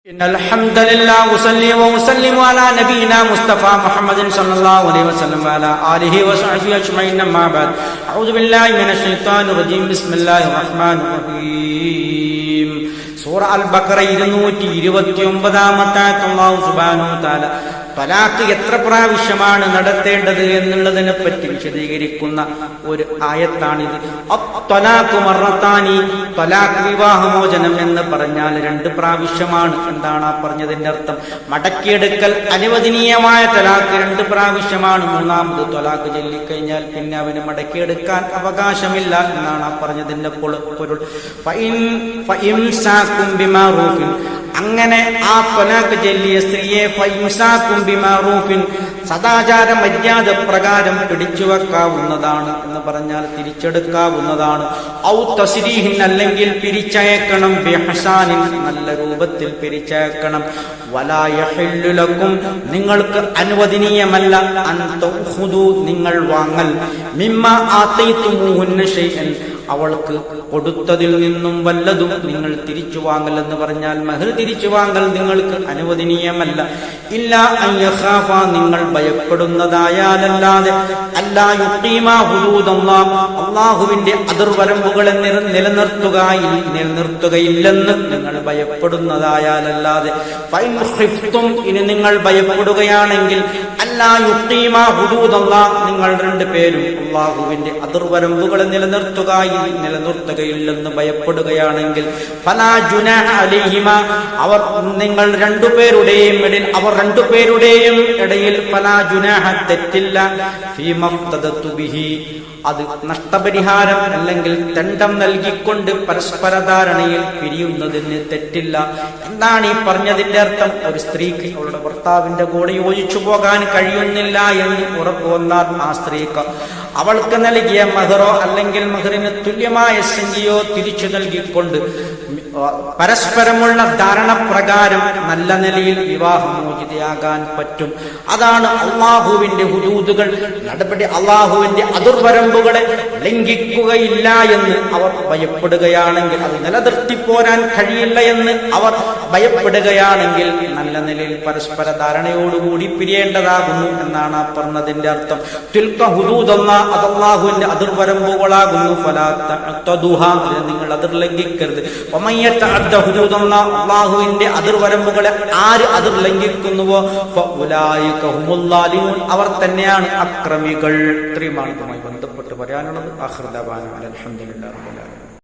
إن الحمد لله وصلي وسلم على نبينا مصطفى محمد صلى الله عليه وسلم وعلى آله وصحبه أجمعين أما بعد أعوذ بالله من الشيطان الرجيم بسم الله الرحمن الرحيم സൂറ അൽ ബഖറ 229 അല്ലാഹു സുബ്ഹാനഹു വ തആല തലാഖ് എത്ര പ്രാവശ്യമാണ് നടത്തേണ്ടത് എന്നുള്ളതിനെ പറ്റി വിശദീകരിക്കുന്ന ഒരു ആയത്താണിത്. അത്വലാഖു മറത്താനി, തലാഖ് വിവാഹമോചനം എന്ന് പറഞ്ഞാൽ 2 പ്രാവശ്യമാണ്. എന്താണ് ആ പറഞ്ഞതിന്റെ അർത്ഥം? മടക്കിയെടുക്കൽ അനുവദനീയമായ തലാഖ് 2 പ്രാവശ്യമാണ്. മൂന്നാമത് തലാഖ് ചൊല്ലിക്കഴിഞ്ഞാൽ പിന്നെ അവന് മടക്കിയെടുക്കാൻ അവകാശമില്ല എന്നാണ് ആ പറഞ്ഞതിന്റെ പൊരുൾ. അങ്ങനെ ആ തലാഖ് ചൊല്ലിയ സ്ത്രീയെ ഫഇംസാകും ബിമഅറൂഫിൻ, സദാചാര മര്യാദ പ്രകാരം പിടിച്ചു വെക്കാവുന്നതാണ് എന്ന് പറഞ്ഞാൽ തിരിച്ചെടുക്കാവുന്നതാണ്. ഔ തസ്രീഹിൻ, അല്ലെങ്കിൽ പിരിച്ചയക്കണം. ബിഹസാനിൻ, നല്ല രൂപത്തിൽ പിരിച്ചയക്കണം. വലാ യഹില്ലു ലക്കും, നിങ്ങൾക്ക് അനുവദനീയമല്ല. അൻ തഖുദു, നിങ്ങൾ വാങ്ങൽ. മിമ്മ ആതൈതുമുഹുന്ന ഷൈഅൻ, അവൾക്ക് കൊടുത്തതിൽ നിന്നും വല്ലതും നിങ്ങൾ തിരിച്ചു വാങ്ങൽ എന്ന് പറഞ്ഞാൽ മഹർ തിരിച്ചു വാങ്ങൽ നിങ്ങൾക്ക് അനുവദനീയമല്ല. ഇല്ലാ അൻ യഖാഫ, നിങ്ങൾ ഭയപ്പെടുന്നതായാലല്ലാതെ. അല്ലാ യുഖീമാ ഹുദൂദല്ലാഹ്, അല്ലാഹുവിന്റെ അതിർവരമ്പുകളെ നിലനിർത്തുകയില്ലെന്ന് നിങ്ങൾ ഭയപ്പെടുന്നതായാലല്ലാതെ. ഫൈൻ ഖിഫ്തും, ഇനി നിങ്ങൾ ഭയപ്പെടുകയാണെങ്കിൽ, അല്ലാ യുഖീമാ ഹുദൂദല്ലാഹ്, നിങ്ങൾ 2 പേരും അല്ലാഹുവിന്റെ അതിർവരമ്പുകളെ നിലനിർത്തുകയില്ലെന്ന് ഭയപ്പെടുകയാണെങ്കിൽ, ഫലാ ജുനാഹ അലൈഹിമാ, അവർ നിങ്ങൾ 2 പേരുടെയും ഇടയിൽ ഫലാ ജുനാഹ, തെറ്റില്ല. ഫീമ ഇഫ്തദതു ബിഹി, അത് നഷ്ടപരിഹാരം അല്ലെങ്കിൽ ദണ്ഡം നൽകിക്കൊണ്ട് പരസ്പര ധാരണയിൽ പിരിയുന്നതിന് തെറ്റില്ല. എന്താണ് ഈ പറഞ്ഞതിന്റെ അർത്ഥം? ഒരു സ്ത്രീക്ക് അവളുടെ ഭർത്താവിന്റെ കൂടെ യോജിച്ചു പോകാൻ കഴിയുന്നില്ല എന്ന് ഉറപ്പ് വന്നാൽ ആ സ്ത്രീക്ക് അവൾക്ക് നൽകിയ മഹറോ അല്ലെങ്കിൽ മഹറിന് തുല്യമായ സംഖ്യയോ തിരിച്ചു നൽകിക്കൊണ്ട് പരസ്പരമുള്ള ധാരണ പ്രകാരം നല്ല നിലയിൽ വിവാഹമോചിതയാകാൻ പറ്റും. അതാണ് അള്ളാഹുവിന്റെ ഹുദൂദുകൾ നടപടി. അള്ളാഹുവിന്റെ അതിർവരമ്പുകളെ ലംഘിക്കുകയില്ല എന്ന് അവർ ഭയപ്പെടുകയാണെങ്കിൽ, അത് നിലനിർത്തിപ്പോരാൻ കഴിയില്ല എന്ന് അവർ ഭയപ്പെടുകയാണെങ്കിൽ നല്ല നിലയിൽ പരസ്പര ധാരണയോടുകൂടി പിരിയേണ്ടതാകുന്നു എന്നാണ് ആ പറഞ്ഞതിന്റെ അർത്ഥം. തിൽക ഹുദൂദല്ലാഹ്, അത് അള്ളാഹുവിന്റെ അതിർവരമ്പുകളാകുന്നു. ഫലാ തഅതദുഹാ, നിങ്ങൾ അതിർ ലംഘിക്കരുത്. അള്ളാഹുവിന്റെ അതിർവരമ്പുകളെ ആര് അതിർ ലംഘിക്കുന്നുവോ ഫഉലൈക ഹുമുൽ ളാലിമൂൻ, അവർ തന്നെയാണ് അക്രമികൾ. ഇത്രയുമാണ് ഇതുമായി ബന്ധപ്പെട്ട് പറയാനുള്ളത്. ആഖിറു ദഅവാനാ അൽഹംദുലില്ലാഹി റബ്ബിൽ ആലമീൻ.